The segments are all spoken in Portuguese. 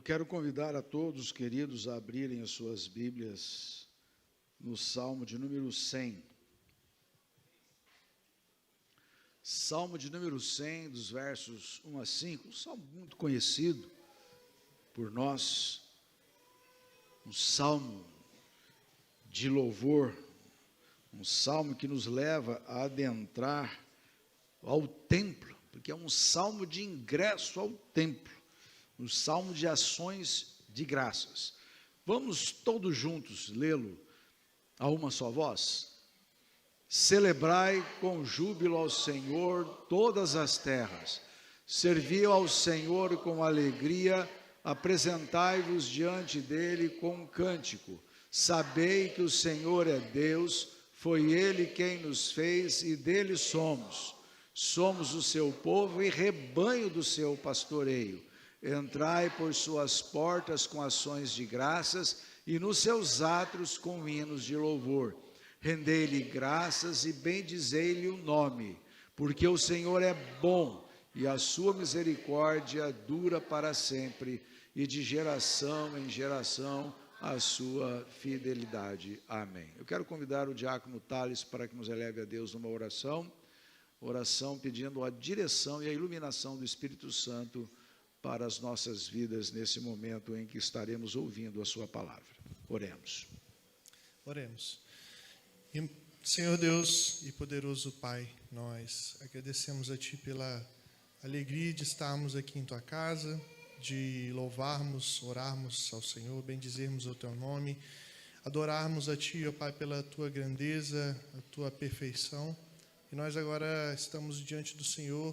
quero convidar a todos, queridos, a abrirem as suas Bíblias no Salmo de número 100. Salmo de número 100, dos versos 1 a 5, um salmo muito conhecido por nós, um salmo de louvor, um salmo que nos leva a adentrar ao templo, porque é um salmo de ingresso ao templo, um salmo de ações de graças. Vamos todos juntos lê-lo a uma só voz? Celebrai com júbilo ao Senhor todas as terras, servi ao Senhor com alegria, apresentai-vos diante dele com cântico, sabei que o Senhor é Deus, foi ele quem nos fez e dele somos o seu povo e rebanho do seu pastoreio. Entrai por suas portas com ações de graças e nos seus átrios com hinos de louvor. Rendei-lhe graças e bendizei-lhe o nome, porque o Senhor é bom e a sua misericórdia dura para sempre, e de geração em geração a sua fidelidade. Amém. Eu quero convidar o diácono Thales para que nos eleve a Deus numa oração pedindo a direção e a iluminação do Espírito Santo para as nossas vidas nesse momento em que estaremos ouvindo a sua palavra. Oremos. Oremos. Senhor Deus e poderoso Pai, nós agradecemos a Ti pela alegria de estarmos aqui em Tua casa, de louvarmos, orarmos ao Senhor, bendizermos o Teu nome, adorarmos a Ti, ó Pai, pela Tua grandeza, a Tua perfeição. E nós agora estamos diante do Senhor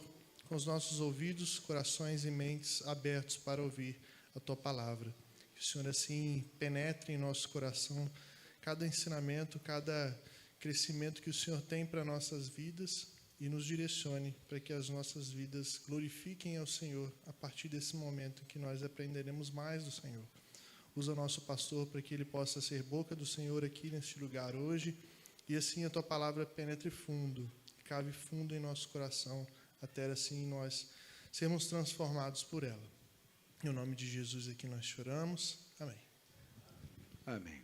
com os nossos ouvidos, corações e mentes abertos para ouvir a Tua palavra. Que o Senhor assim penetre em nosso coração cada ensinamento, cada crescimento que o Senhor tem para nossas vidas e nos direcione para que as nossas vidas glorifiquem ao Senhor a partir desse momento em que nós aprenderemos mais do Senhor. Usa o nosso pastor para que ele possa ser boca do Senhor aqui neste lugar hoje e assim a Tua palavra penetre fundo, cave fundo em nosso coração, até assim nós sermos transformados por ela. Em nome de Jesus aqui nós choramos. Amém. Amém.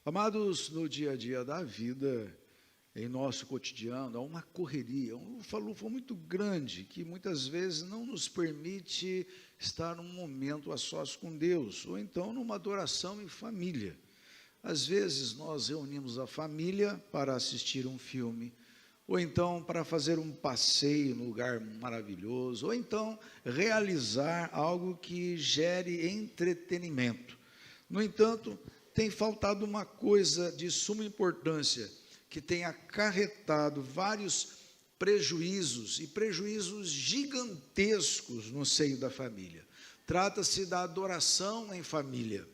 Amados, no dia a dia da vida, em nosso cotidiano, há uma correria, um lufa-lufa muito grande, que muitas vezes não nos permite estar num momento a sós com Deus, ou então numa adoração em família. Às vezes nós reunimos a família para assistir um filme, ou então para fazer um passeio num lugar maravilhoso, ou então realizar algo que gere entretenimento. No entanto, tem faltado uma coisa de suma importância, que tem acarretado vários prejuízos, e prejuízos gigantescos no seio da família. Trata-se da adoração em família.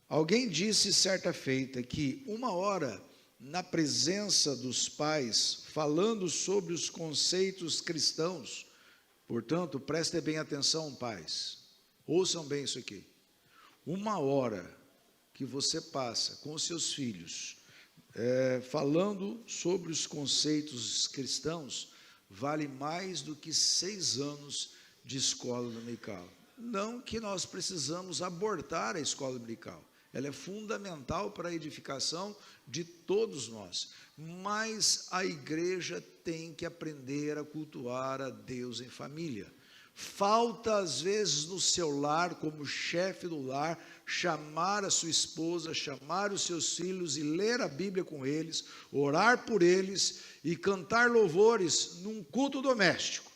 Alguém disse certa feita que 1 hora na presença dos pais, falando sobre os conceitos cristãos, portanto, prestem bem atenção, pais, ouçam bem isso aqui, 1 hora que você passa com os seus filhos, falando sobre os conceitos cristãos, vale mais do que 6 anos de escola dominical. Não que nós precisamos abortar a escola dominical, ela é fundamental para a edificação de todos nós, mas a igreja tem que aprender a cultuar a Deus em família. Falta às vezes no seu lar, como chefe do lar, chamar a sua esposa, chamar os seus filhos e ler a Bíblia com eles, orar por eles e cantar louvores num culto doméstico.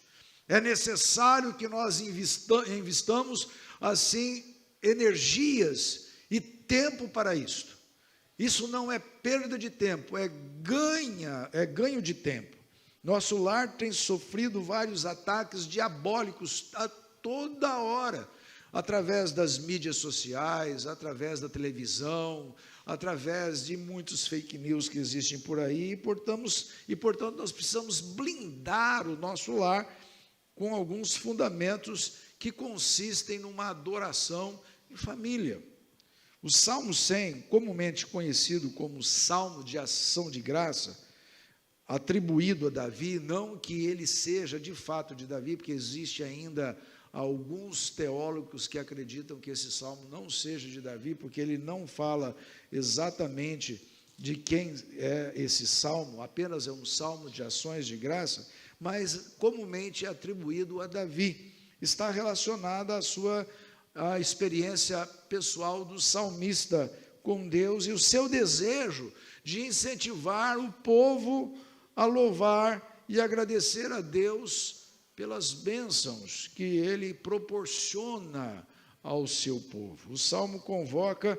É necessário que nós investamos assim energias e tempo para isto. Isso não é perda de tempo, é ganho de tempo. Nosso lar tem sofrido vários ataques diabólicos a toda hora, através das mídias sociais, através da televisão, através de muitos fake news que existem por aí, e portanto nós precisamos blindar o nosso lar com alguns fundamentos que consistem numa adoração em família. O Salmo 100, comumente conhecido como Salmo de Ação de Graça, atribuído a Davi, não que ele seja de fato de Davi, porque existe ainda há alguns teólogos que acreditam que esse salmo não seja de Davi, porque ele não fala exatamente de quem é esse salmo, apenas é um salmo de ações de graça, mas comumente é atribuído a Davi. Está relacionada à experiência pessoal do salmista com Deus e o seu desejo de incentivar o povo a louvar e agradecer a Deus pelas bênçãos que ele proporciona ao seu povo. O salmo convoca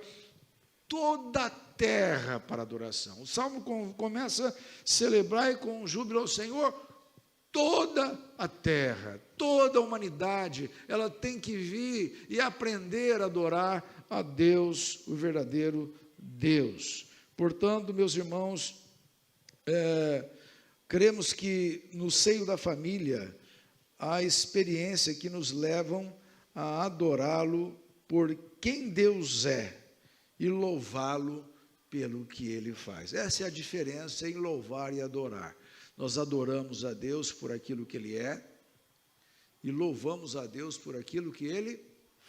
toda a terra para adoração. O salmo começa a celebrar com júbilo ao Senhor. Toda a terra, toda a humanidade, ela tem que vir e aprender a adorar a Deus, o verdadeiro Deus. Portanto, meus irmãos, cremos que no seio da família há experiência que nos levam a adorá-lo por quem Deus é e louvá-lo pelo que ele faz. Essa é a diferença em louvar e adorar. Nós adoramos a Deus por aquilo que ele é e louvamos a Deus por aquilo que ele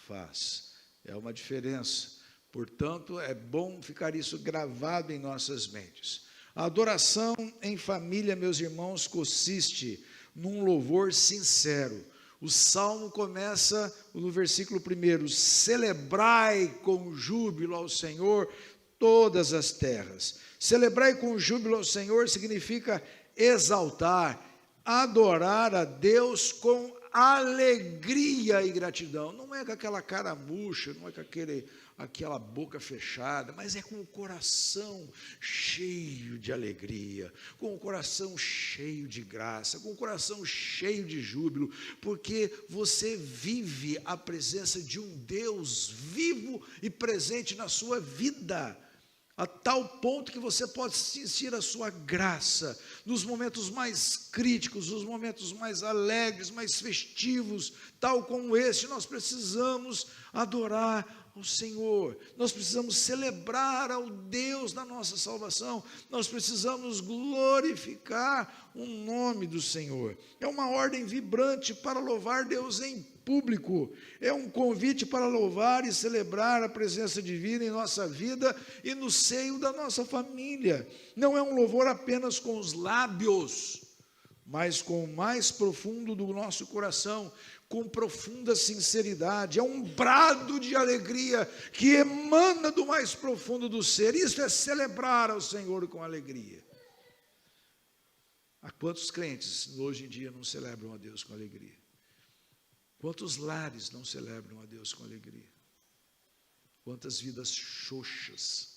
faz. É uma diferença. Portanto, é bom ficar isso gravado em nossas mentes. A adoração em família, meus irmãos, consiste num louvor sincero. O salmo começa no versículo 1: celebrai com júbilo ao Senhor todas as terras. Celebrai com júbilo ao Senhor significa exaltar, adorar a Deus com alegria e gratidão. Não é com aquela cara murcha, não é com aquela boca fechada, mas é com o coração cheio de alegria, com o coração cheio de graça, com o coração cheio de júbilo, porque você vive a presença de um Deus vivo e presente na sua vida, a tal ponto que você pode sentir a sua graça nos momentos mais críticos, nos momentos mais alegres, mais festivos, tal como este. Nós precisamos adorar ao Senhor, nós precisamos celebrar ao Deus da nossa salvação, nós precisamos glorificar o nome do Senhor. É uma ordem vibrante para louvar Deus em público, é um convite para louvar e celebrar a presença divina em nossa vida e no seio da nossa família. Não é um louvor apenas com os lábios, mas com o mais profundo do nosso coração, com profunda sinceridade. É um brado de alegria que emana do mais profundo do ser. Isso é celebrar ao Senhor com alegria. Há quantos crentes hoje em dia não celebram a Deus com alegria? Quantos lares não celebram a Deus com alegria? Quantas vidas xoxas?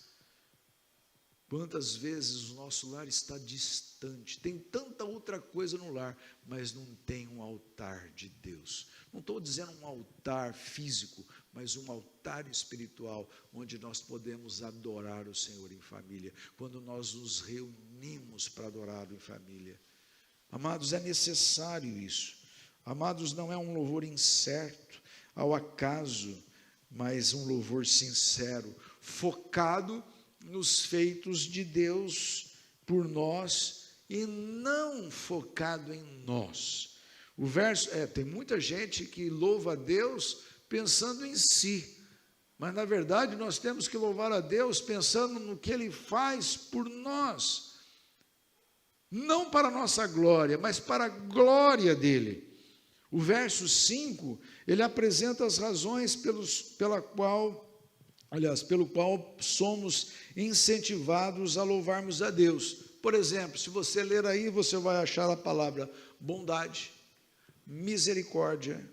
Quantas vezes o nosso lar está distante, tem tanta outra coisa no lar, mas não tem um altar de Deus. Não estou dizendo um altar físico, mas um altar espiritual, onde nós podemos adorar o Senhor em família, quando nós nos reunimos para adorá-lo em família. Amados, é necessário isso. Amados, não é um louvor incerto, ao acaso, mas um louvor sincero, focado nos feitos de Deus por nós e não focado em nós. O verso, tem muita gente que louva a Deus pensando em si, mas na verdade nós temos que louvar a Deus pensando no que Ele faz por nós, não para a nossa glória, mas para a glória dEle. O verso 5, ele apresenta as razões pelo qual somos incentivados a louvarmos a Deus. Por exemplo, se você ler aí, você vai achar a palavra bondade, misericórdia,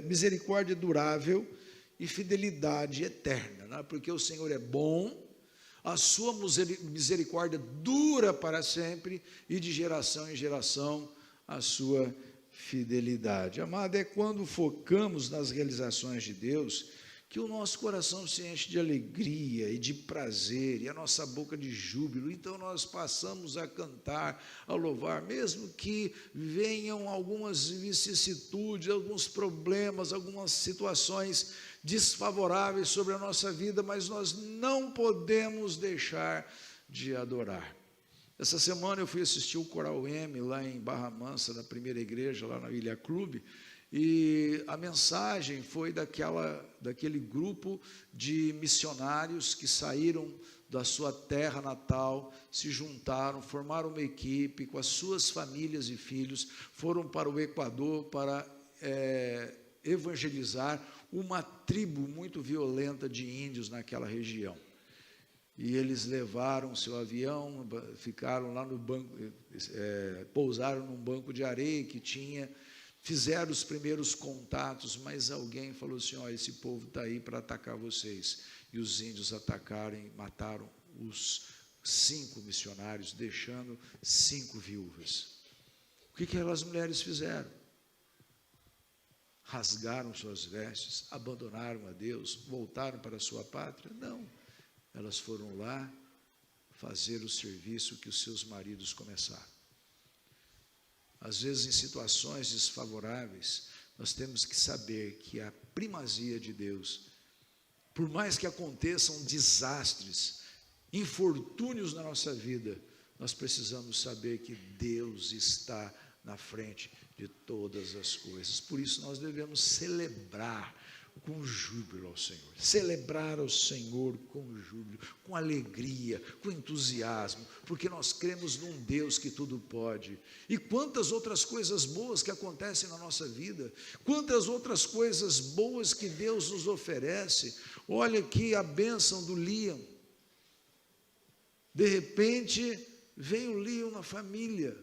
misericórdia durável e fidelidade eterna, né? Porque o Senhor é bom, a sua misericórdia dura para sempre e de geração em geração a sua fidelidade. Amado, é quando focamos nas realizações de Deus que o nosso coração se enche de alegria e de prazer, e a nossa boca de júbilo. Então nós passamos a cantar, a louvar, mesmo que venham algumas vicissitudes, alguns problemas, algumas situações desfavoráveis sobre a nossa vida, mas nós não podemos deixar de adorar. Essa semana eu fui assistir o Coral M lá em Barra Mansa, na primeira igreja, lá na Ilha Clube, E a mensagem foi daquele grupo de missionários que saíram da sua terra natal, se juntaram, formaram uma equipe com as suas famílias e filhos, foram para o Equador para evangelizar uma tribo muito violenta de índios naquela região. E eles levaram seu avião, ficaram lá no banco, pousaram num banco de areia que tinha, fizeram os primeiros contatos, mas alguém falou assim: ó, esse povo está aí para atacar vocês. E os índios atacaram e mataram os 5 missionários, deixando 5 viúvas. O que aquelas mulheres fizeram? Rasgaram suas vestes, abandonaram a Deus, voltaram para a sua pátria? Não. Elas foram lá fazer o serviço que os seus maridos começaram. Às vezes, em situações desfavoráveis, nós temos que saber que a primazia de Deus, por mais que aconteçam desastres, infortúnios na nossa vida, nós precisamos saber que Deus está na frente de todas as coisas. Por isso nós devemos celebrar com júbilo ao Senhor, celebrar ao Senhor com júbilo, com alegria, com entusiasmo, porque nós cremos num Deus que tudo pode. E quantas outras coisas boas que acontecem na nossa vida, quantas outras coisas boas que Deus nos oferece. Olha aqui a bênção do Liam. De repente vem o Liam na família,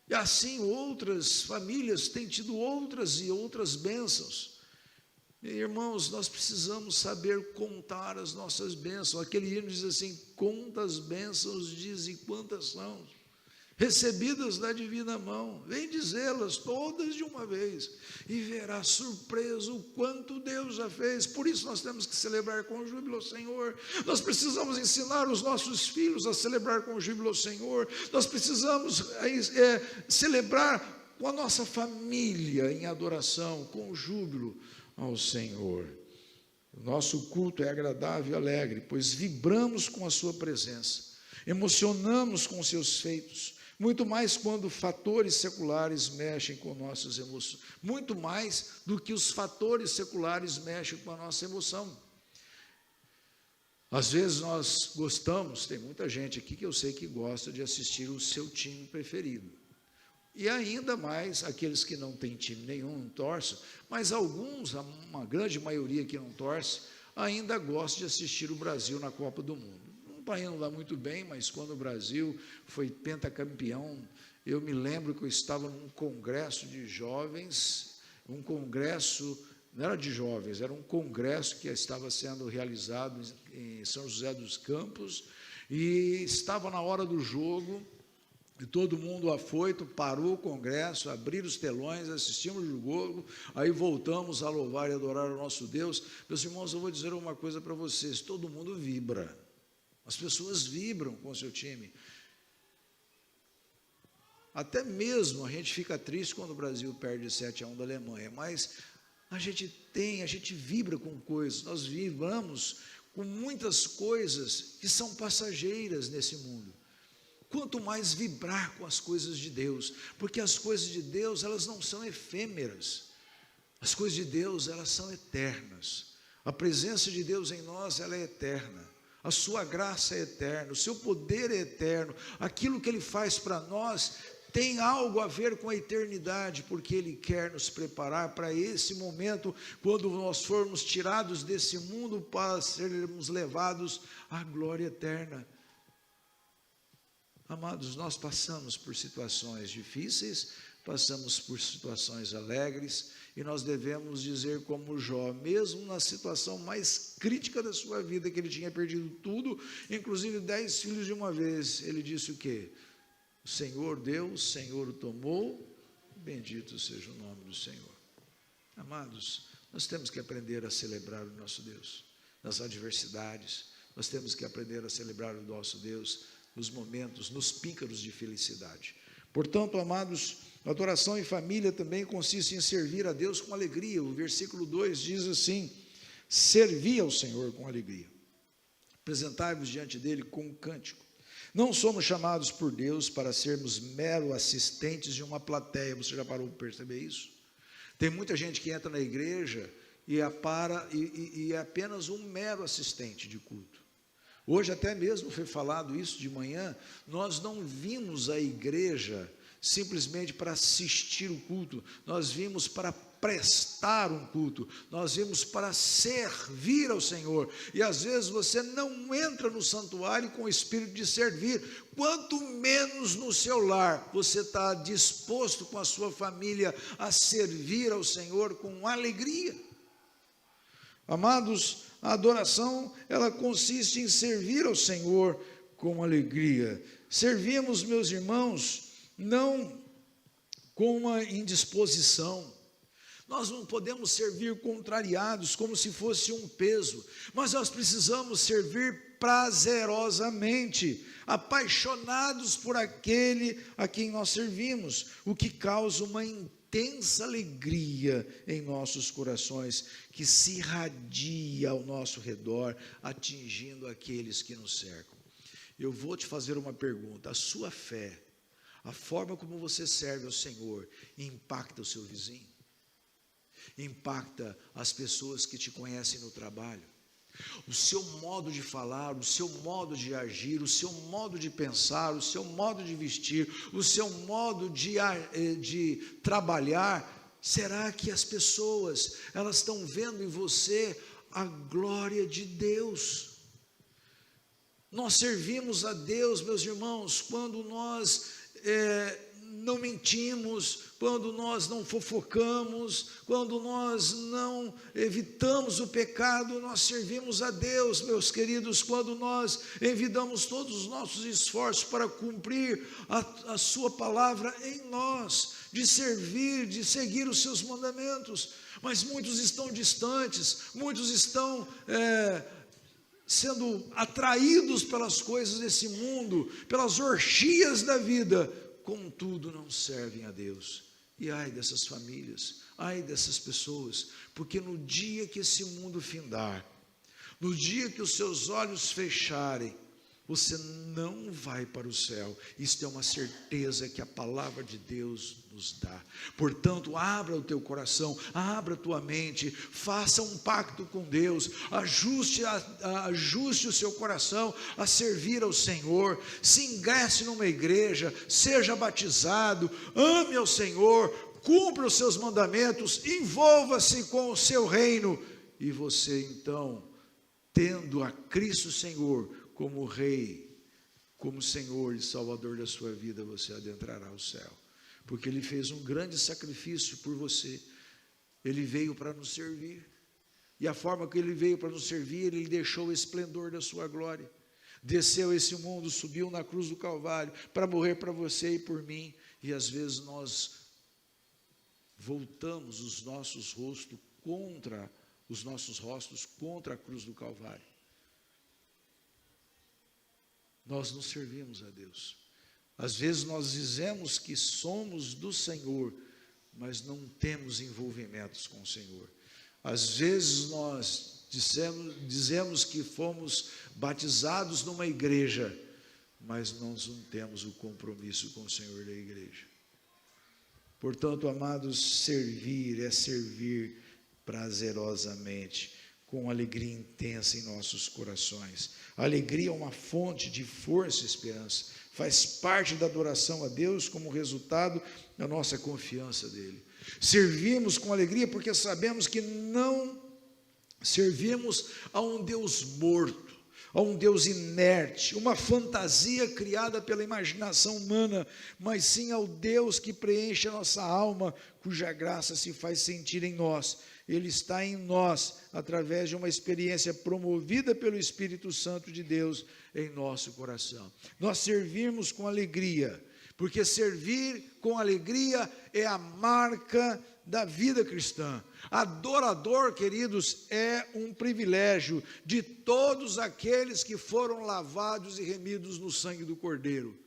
e assim outras famílias têm tido outras e outras bênçãos. Irmãos, nós precisamos saber contar as nossas bênçãos. Aquele hino diz assim: quantas bênçãos diz e quantas são recebidas da divina mão, vem dizê-las todas de uma vez, e verá surpreso o quanto Deus já fez. Por isso nós temos que celebrar com júbilo ao Senhor. Nós precisamos ensinar os nossos filhos a celebrar com júbilo ao Senhor. Nós precisamos celebrar com a nossa família em adoração, com júbilo ao Senhor. O nosso culto é agradável e alegre, pois vibramos com a sua presença, emocionamos com os seus feitos, muito mais quando fatores seculares mexem com nossas emoções, muito mais do que os fatores seculares mexem com a nossa emoção. Às vezes nós gostamos, tem muita gente aqui que eu sei que gosta de assistir o seu time preferido. E ainda mais aqueles que não têm time nenhum, não torcem, mas alguns, uma grande maioria que não torce, ainda gosta de assistir o Brasil na Copa do Mundo. Não está indo lá muito bem, mas quando o Brasil foi pentacampeão, eu me lembro que eu estava num congresso de jovens, um congresso, não era de jovens, era um congresso que estava sendo realizado em São José dos Campos, e estava na hora do jogo, e todo mundo afoito, parou o congresso, abriram os telões, assistimos o jogo, aí voltamos a louvar e adorar o nosso Deus. Meus irmãos, eu vou dizer uma coisa para vocês: todo mundo vibra, as pessoas vibram com o seu time. Até mesmo a gente fica triste quando o Brasil perde 7-1 da Alemanha, mas a gente vibra com coisas, nós vibramos com muitas coisas que são passageiras nesse mundo. Quanto mais vibrar com as coisas de Deus, porque as coisas de Deus, elas não são efêmeras, as coisas de Deus, elas são eternas. A presença de Deus em nós, ela é eterna, a sua graça é eterna, o seu poder é eterno, aquilo que Ele faz para nós tem algo a ver com a eternidade, porque Ele quer nos preparar para esse momento, quando nós formos tirados desse mundo para sermos levados à glória eterna. Amados, nós passamos por situações difíceis, passamos por situações alegres, e nós devemos dizer como Jó, mesmo na situação mais crítica da sua vida, que ele tinha perdido tudo, inclusive 10 filhos de uma vez, ele disse o quê? O Senhor deu, o Senhor o tomou, bendito seja o nome do Senhor. Amados, nós temos que aprender a celebrar o nosso Deus nas adversidades, nós temos que aprender a celebrar o nosso Deus nos momentos, nos píncaros de felicidade. Portanto, amados, adoração em família também consiste em servir a Deus com alegria. O versículo 2 diz assim: servi ao Senhor com alegria, apresentai-vos diante dele com um cântico. Não somos chamados por Deus para sermos mero assistentes de uma plateia. Você já parou para perceber isso? Tem muita gente que entra na igreja e é apenas um mero assistente de culto. Hoje até mesmo foi falado isso de manhã, nós não vimos a igreja simplesmente para assistir o culto, nós vimos para prestar um culto, nós vimos para servir ao Senhor, e às vezes você não entra no santuário com o espírito de servir, quanto menos no seu lar, você está disposto com a sua família a servir ao Senhor com alegria. Amados, a adoração, ela consiste em servir ao Senhor com alegria. Servimos, meus irmãos, não com uma indisposição. Nós não podemos servir contrariados, como se fosse um peso, mas nós precisamos servir prazerosamente, apaixonados por aquele a quem nós servimos, o que causa uma intensa alegria em nossos corações, que se irradia ao nosso redor, atingindo aqueles que nos cercam. Eu vou te fazer uma pergunta: a sua fé, a forma como você serve ao Senhor, impacta o seu vizinho? Impacta as pessoas que te conhecem no trabalho? O seu modo de falar, o seu modo de agir, o seu modo de pensar, o seu modo de vestir, o seu modo de trabalhar, será que as pessoas, elas estão vendo em você a glória de Deus? Nós servimos a Deus, meus irmãos, quando nós não mentimos, quando nós não fofocamos, quando nós não evitamos o pecado. Nós servimos a Deus, meus queridos, quando nós envidamos todos os nossos esforços para cumprir a sua palavra em nós, de servir, de seguir os seus mandamentos. Mas muitos estão distantes, muitos estão sendo atraídos pelas coisas desse mundo, pelas orgias da vida, contudo não servem a Deus. E ai dessas famílias, ai dessas pessoas, porque no dia que esse mundo findar, no dia que os seus olhos fecharem, você não vai para o céu. Isto é uma certeza que a palavra de Deus nos dá. Portanto, abra o teu coração, abra a tua mente, faça um pacto com Deus, ajuste o seu coração a servir ao Senhor, se ingresse numa igreja, seja batizado, ame ao Senhor, cumpra os seus mandamentos, envolva-se com o seu reino, e você então, tendo a Cristo Senhor como Rei, como Senhor e Salvador da sua vida, você adentrará o céu, porque Ele fez um grande sacrifício por você. Ele veio para nos servir, e a forma que Ele veio para nos servir, Ele deixou o esplendor da sua glória, desceu esse mundo, subiu na cruz do Calvário, para morrer para você e por mim, e às vezes nós voltamos os nossos rostos contra a cruz do Calvário. Nós não servimos a Deus. Às vezes nós dizemos que somos do Senhor, mas não temos envolvimentos com o Senhor. Às vezes nós dizemos que fomos batizados numa igreja, mas nós não temos o compromisso com o Senhor da igreja. Portanto, amados, servir é servir prazerosamente, com alegria intensa em nossos corações. A alegria é uma fonte de força e esperança, faz parte da adoração a Deus como resultado da nossa confiança nele. Servimos com alegria porque sabemos que não servimos a um Deus morto, a um Deus inerte, uma fantasia criada pela imaginação humana, mas sim ao Deus que preenche a nossa alma, cuja graça se faz sentir em nós. Ele está em nós, através de uma experiência promovida pelo Espírito Santo de Deus em nosso coração. Nós servimos com alegria, porque servir com alegria é a marca da vida cristã. Adorador, queridos, é um privilégio de todos aqueles que foram lavados e remidos no sangue do Cordeiro.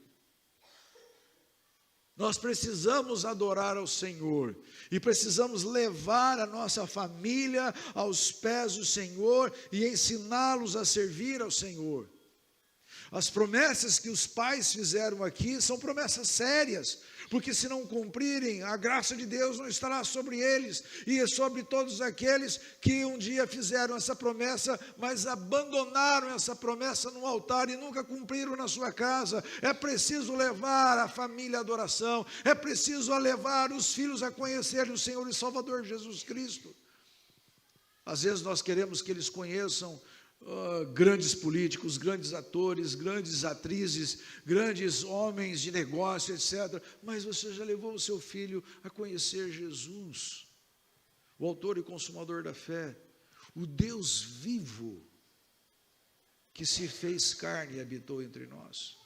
Nós precisamos adorar ao Senhor e precisamos levar a nossa família aos pés do Senhor e ensiná-los a servir ao Senhor. As promessas que os pais fizeram aqui são promessas sérias, porque se não cumprirem, a graça de Deus não estará sobre eles, e sobre todos aqueles que um dia fizeram essa promessa, mas abandonaram essa promessa no altar e nunca cumpriram na sua casa. É preciso levar a família à adoração, é preciso levar os filhos a conhecerem o Senhor e Salvador Jesus Cristo. Às vezes nós queremos que eles conheçam grandes políticos, grandes atores, grandes atrizes, grandes homens de negócio, etc. Mas você já levou o seu filho a conhecer Jesus, o autor e consumador da fé, o Deus vivo, que se fez carne e habitou entre nós,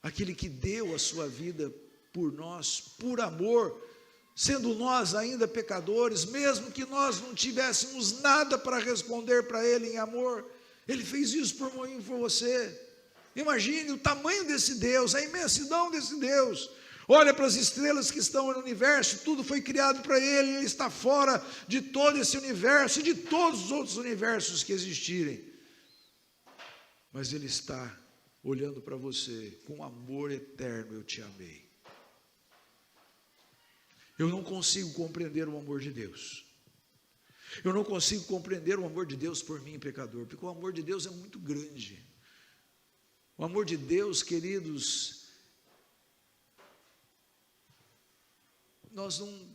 aquele que deu a sua vida por nós, por amor, sendo nós ainda pecadores, mesmo que nós não tivéssemos nada para responder para Ele em amor, Ele fez isso por mim e por você. Imagine o tamanho desse Deus, a imensidão desse Deus. Olha para as estrelas que estão no universo, tudo foi criado para Ele, Ele está fora de todo esse universo e de todos os outros universos que existirem. Mas Ele está olhando para você, com amor eterno eu te amei. Eu não consigo compreender o amor de Deus. Eu não consigo compreender o amor de Deus por mim, pecador, porque o amor de Deus é muito grande. O amor de Deus, queridos, nós não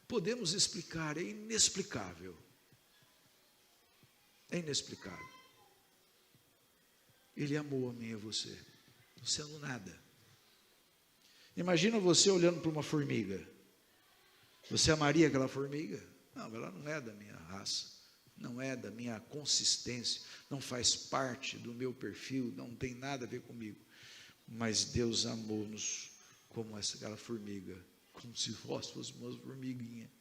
podemos explicar, é inexplicável. É inexplicável. Ele amou a mim e a você, não sendo nada. Imagina você olhando para uma formiga. Você amaria aquela formiga? Não, ela não é da minha raça, não é da minha consistência, não faz parte do meu perfil, não tem nada a ver comigo. Mas Deus amou-nos como aquela formiga, como se fôssemos uma formiguinha.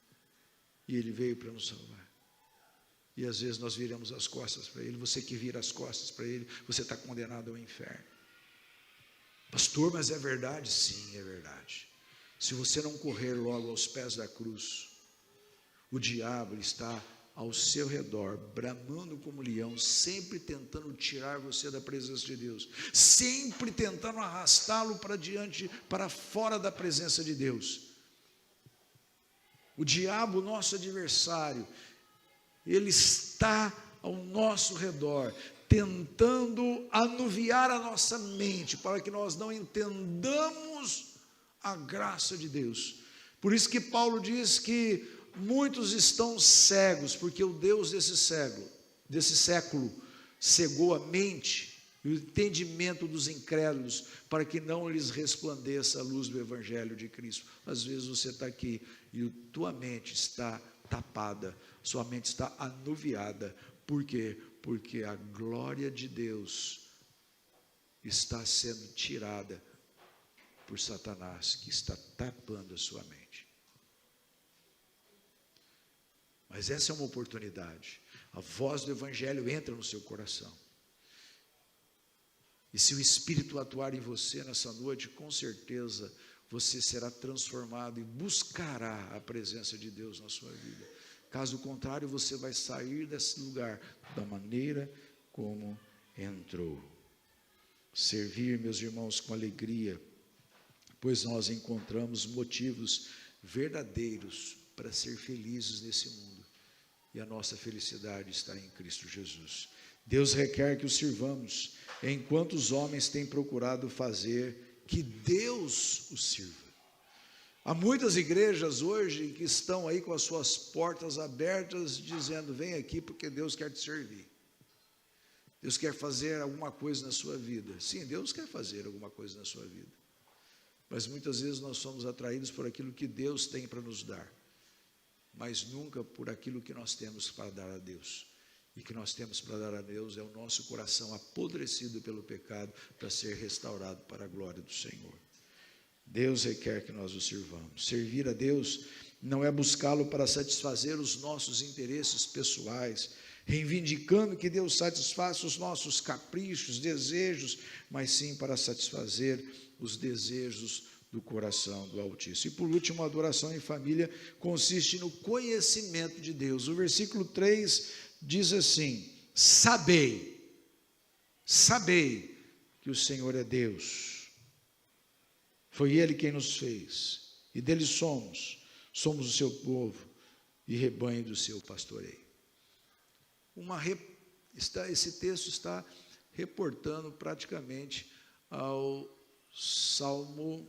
E Ele veio para nos salvar. E às vezes nós viramos as costas para Ele. Você que vira as costas para Ele, você está condenado ao inferno. Pastor, mas é verdade? Sim, é verdade. Se você não correr logo aos pés da cruz, o diabo está ao seu redor, bramando como leão, sempre tentando tirar você da presença de Deus, sempre tentando arrastá-lo para diante, para fora da presença de Deus. O diabo, nosso adversário, ele está ao nosso redor, tentando anuviar a nossa mente, para que nós não entendamos a graça de Deus. Por isso que Paulo diz que muitos estão cegos, porque o Deus desse século cegou a mente e o entendimento dos incrédulos, para que não lhes resplandeça a luz do Evangelho de Cristo. Às vezes você está aqui e tua mente está tapada, sua mente está anuviada. Por quê? Porque a glória de Deus está sendo tirada por Satanás, que está tapando a sua mente. Mas essa é uma oportunidade. A voz do Evangelho entra no seu coração. E se o Espírito atuar em você nessa noite, com certeza você será transformado e buscará a presença de Deus na sua vida. Caso contrário, você vai sair desse lugar da maneira como entrou. Servir, meus irmãos, com alegria, pois nós encontramos motivos verdadeiros para ser felizes nesse mundo, e a nossa felicidade está em Cristo Jesus. Deus requer que o sirvamos, enquanto os homens têm procurado fazer que Deus os sirva. Há muitas igrejas hoje que estão aí com as suas portas abertas, dizendo: vem aqui porque Deus quer te servir. Deus quer fazer alguma coisa na sua vida. Sim, Deus quer fazer alguma coisa na sua vida. Mas muitas vezes nós somos atraídos por aquilo que Deus tem para nos dar, mas nunca por aquilo que nós temos para dar a Deus. E que nós temos para dar a Deus é o nosso coração apodrecido pelo pecado, para ser restaurado para a glória do Senhor. Deus requer que nós o sirvamos. Servir a Deus não é buscá-lo para satisfazer os nossos interesses pessoais, reivindicando que Deus satisfaça os nossos caprichos, desejos, mas sim para satisfazer os desejos do coração do Altíssimo. E por último, a adoração em família consiste no conhecimento de Deus. O versículo 3 diz assim: sabei que o Senhor é Deus. Foi Ele quem nos fez, e dele somos o seu povo e rebanho do seu pastoreio. Esse texto está reportando praticamente ao Salmo,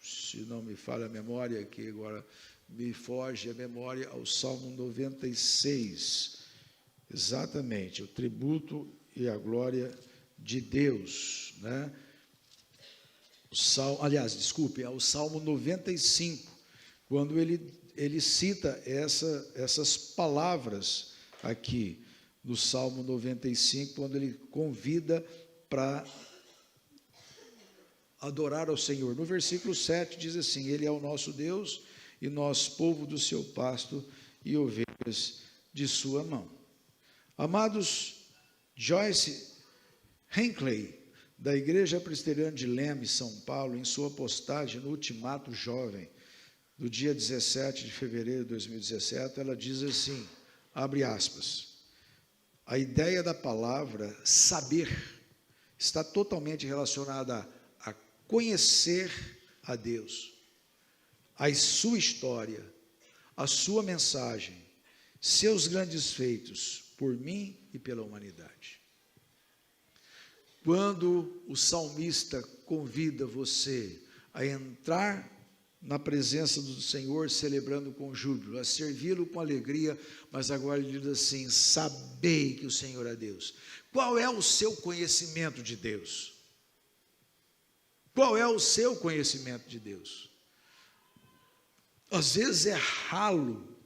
se não me falha a memória, que agora me foge a memória, ao Salmo 96, exatamente, o tributo e a glória de Deus, né? Ao Salmo 95, quando ele cita essas palavras aqui, no Salmo 95, quando ele convida para adorar ao Senhor. No versículo 7 diz assim: Ele é o nosso Deus e nós, povo do seu pasto e ovelhas de sua mão. Amados, Joyce Hinckley, da Igreja Presbiteriana de Leme, São Paulo, em sua postagem no Ultimato Jovem, do dia 17 de fevereiro de 2017, ela diz assim, abre aspas, a ideia da palavra saber está totalmente relacionada a conhecer a Deus, a sua história, a sua mensagem, seus grandes feitos por mim e pela humanidade. Quando o salmista convida você a entrar na presença do Senhor, celebrando com júbilo, a servi-lo com alegria, mas agora ele diz assim, sabei que o Senhor é Deus. Qual é o seu conhecimento de Deus? Qual é o seu conhecimento de Deus? Às vezes é ralo,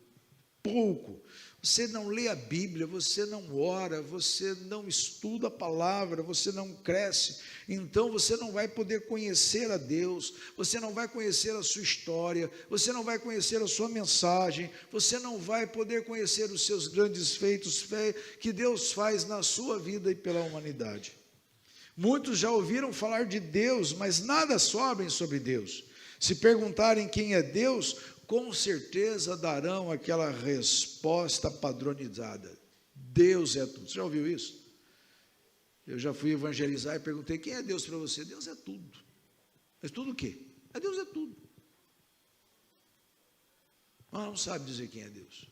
pouco. Você não lê a Bíblia, você não ora, você não estuda a palavra, você não cresce, então você não vai poder conhecer a Deus, você não vai conhecer a sua história, você não vai conhecer a sua mensagem, você não vai poder conhecer os seus grandes feitos que Deus faz na sua vida e pela humanidade. Muitos já ouviram falar de Deus, mas nada sabem sobre Deus. Se perguntarem quem é Deus, com certeza darão aquela resposta padronizada. Deus é tudo. Você já ouviu isso? Eu já fui evangelizar e perguntei, quem é Deus para você? Deus é tudo. Mas tudo o quê? Deus é tudo. Mas não sabe dizer quem é Deus.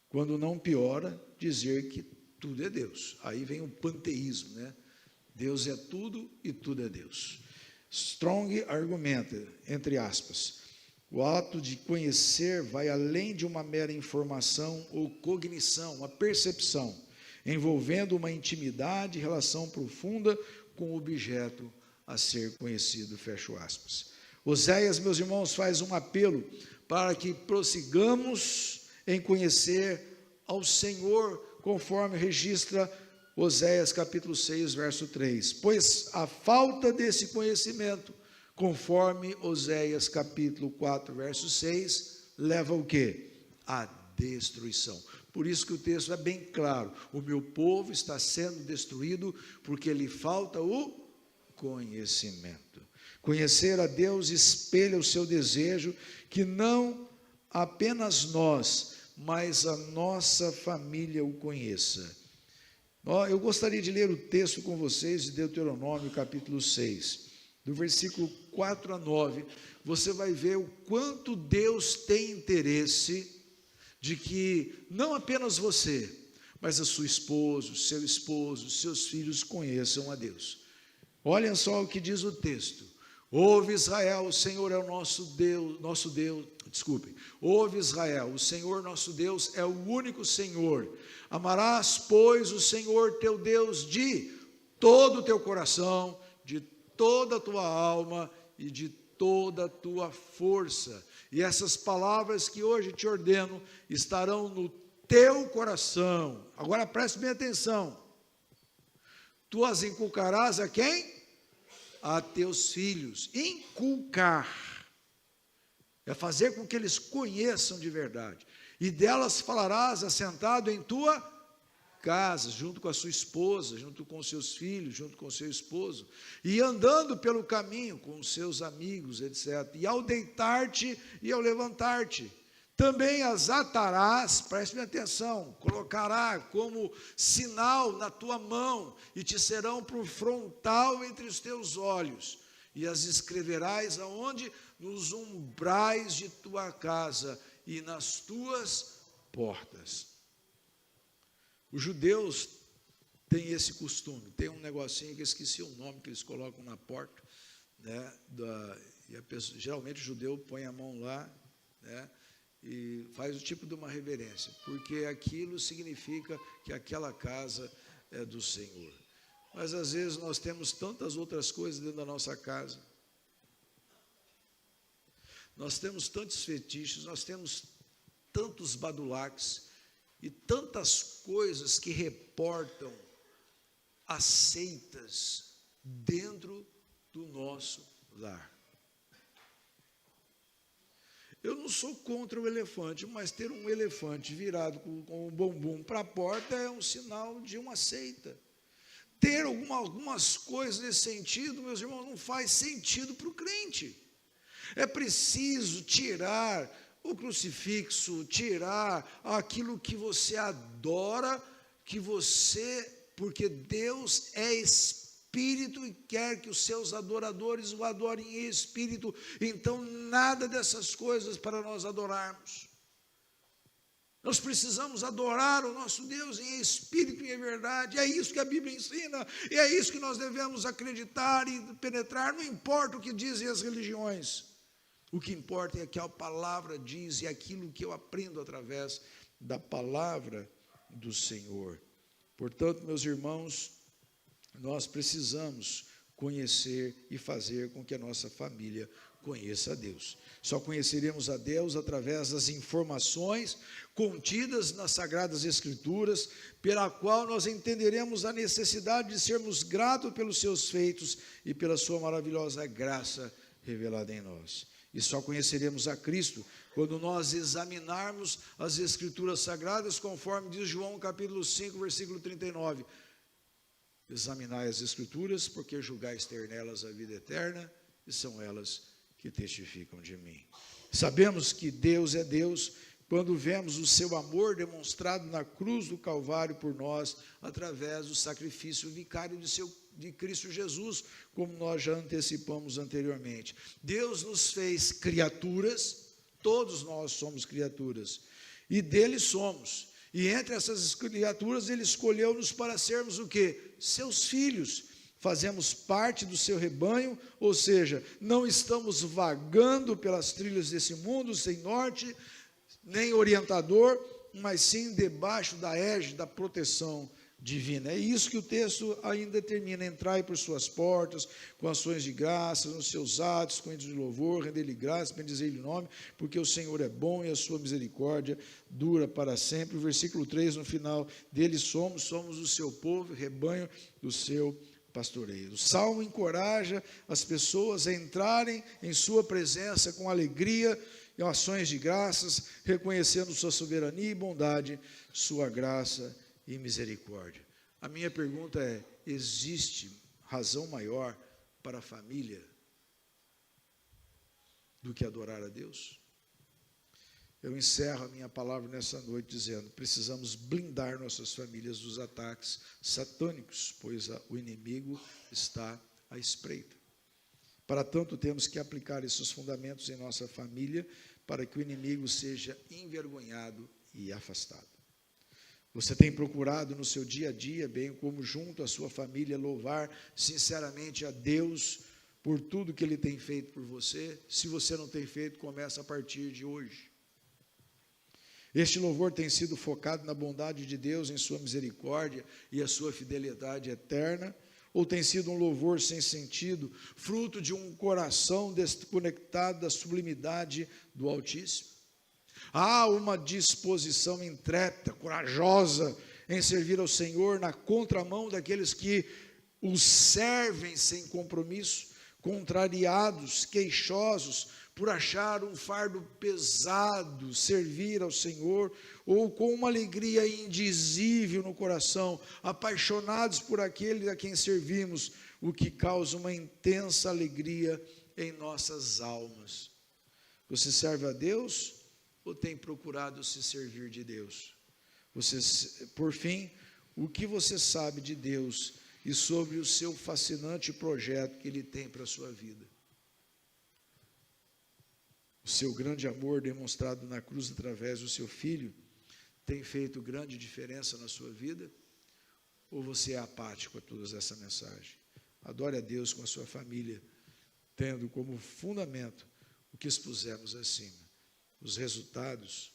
Quando não piora, dizer que tudo é Deus. Aí vem o panteísmo, né? Deus é tudo e tudo é Deus. Strong argumenta, entre aspas, o ato de conhecer vai além de uma mera informação ou cognição, uma percepção, envolvendo uma intimidade e relação profunda com o objeto a ser conhecido, fecho aspas. Oséias, meus irmãos, faz um apelo para que prossigamos em conhecer ao Senhor, conforme registra Oséias capítulo 6, verso 3, pois a falta desse conhecimento, conforme Oséias capítulo 4, verso 6, leva o quê? A destruição. Por isso que o texto é bem claro, o meu povo está sendo destruído porque lhe falta o conhecimento. Conhecer a Deus espelha o seu desejo que não apenas nós, mas a nossa família o conheça. Eu gostaria de ler o texto com vocês de Deuteronômio capítulo 6, do versículo 4 a 9, você vai ver o quanto Deus tem interesse de que não apenas você, mas a sua esposa, seu esposo, seus filhos conheçam a Deus. Olhem só o que diz o texto. Ouve Israel, o Senhor é o nosso Deus, ouve Israel, o Senhor nosso Deus é o único Senhor. Amarás, pois, o Senhor teu Deus de todo o teu coração, de toda a tua alma e de toda a tua força. E essas palavras que hoje te ordeno estarão no teu coração. Agora preste bem atenção. Tu as inculcarás a quem? A teus filhos. Inculcar é fazer com que eles conheçam de verdade. E delas falarás assentado em tua casa, junto com a sua esposa, junto com os seus filhos, junto com o seu esposo, e andando pelo caminho com os seus amigos, etc. E ao deitar-te e ao levantar-te, Também as atarás, preste atenção, colocará como sinal na tua mão, e te serão por frontal entre os teus olhos, e as escreverás aonde? Nos umbrais de tua casa e nas tuas portas. Os judeus têm esse costume, tem um negocinho que eu esqueci o nome que eles colocam na porta, né, e a pessoa, geralmente o judeu põe a mão lá, né, e faz o tipo de uma reverência, porque aquilo significa que aquela casa é do Senhor. Mas às vezes nós temos tantas outras coisas dentro da nossa casa, nós temos tantos fetiches, nós temos tantos badulaques e tantas coisas que reportam a seitas dentro do nosso lar. Eu não sou contra o elefante, mas ter um elefante virado com um bumbum para a porta é um sinal de uma seita. Ter algumas coisas nesse sentido, meus irmãos, não faz sentido para o crente. É preciso tirar o crucifixo, tirar aquilo que você adora, porque Deus é Espírito e quer que os seus adoradores o adorem em espírito. Então, nada dessas coisas para nós adorarmos. Nós precisamos adorar o nosso Deus em espírito e em verdade. É isso que a Bíblia ensina, e é isso que nós devemos acreditar e penetrar, não importa o que dizem as religiões. O que importa é que a palavra diz, e aquilo que eu aprendo através da palavra do Senhor. Portanto, meus irmãos, nós precisamos conhecer e fazer com que a nossa família conheça a Deus. Só conheceremos a Deus através das informações contidas nas Sagradas Escrituras, pela qual nós entenderemos a necessidade de sermos gratos pelos seus feitos e pela sua maravilhosa graça revelada em nós. E só conheceremos a Cristo quando nós examinarmos as Escrituras Sagradas, conforme diz João capítulo 5, versículo 39. Examinai as Escrituras, porque julgais ter nelas a vida eterna, e são elas que testificam de mim. Sabemos que Deus é Deus quando vemos o seu amor demonstrado na cruz do Calvário por nós, através do sacrifício vicário de Cristo Jesus, como nós já antecipamos anteriormente. Deus nos fez criaturas, todos nós somos criaturas, e dele somos. E entre essas criaturas, ele escolheu-nos para sermos o quê? Seus filhos. Fazemos parte do seu rebanho, ou seja, não estamos vagando pelas trilhas desse mundo, sem norte, nem orientador, mas sim debaixo da égide, da proteção divina. É isso que o texto ainda termina: entrai por suas portas, com ações de graça, nos seus atos, com hinos de louvor, render-lhe graça, bendizei-lhe o nome, porque o Senhor é bom e a sua misericórdia dura para sempre. O versículo 3, no final, dele somos o seu povo, rebanho do seu pastoreio. O Salmo encoraja as pessoas a entrarem em sua presença com alegria e ações de graças, reconhecendo sua soberania e bondade, sua graça e misericórdia. A minha pergunta é: existe razão maior para a família do que adorar a Deus? Eu encerro a minha palavra nessa noite dizendo: precisamos blindar nossas famílias dos ataques satânicos, pois o inimigo está à espreita. Para tanto, temos que aplicar esses fundamentos em nossa família, para que o inimigo seja envergonhado e afastado. Você tem procurado no seu dia a dia, bem como junto à sua família, louvar sinceramente a Deus por tudo que Ele tem feito por você? Se você não tem feito, começa a partir de hoje. Este louvor tem sido focado na bondade de Deus, em sua misericórdia e a sua fidelidade eterna, ou tem sido um louvor sem sentido, fruto de um coração desconectado da sublimidade do Altíssimo? Há uma disposição intrépida, corajosa em servir ao Senhor na contramão daqueles que o servem sem compromisso, contrariados, queixosos, por achar um fardo pesado servir ao Senhor, ou com uma alegria indizível no coração, apaixonados por aquele a quem servimos, o que causa uma intensa alegria em nossas almas. Você serve a Deus ou tem procurado se servir de Deus? Por fim, o que você sabe de Deus e sobre o seu fascinante projeto que Ele tem para a sua vida? O seu grande amor demonstrado na cruz através do seu Filho tem feito grande diferença na sua vida? Ou você é apático a toda essa mensagem? Adore a Deus com a sua família, tendo como fundamento o que expusemos acima. Os resultados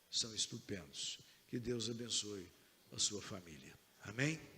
são estupendos. Que Deus abençoe a sua família. Amém?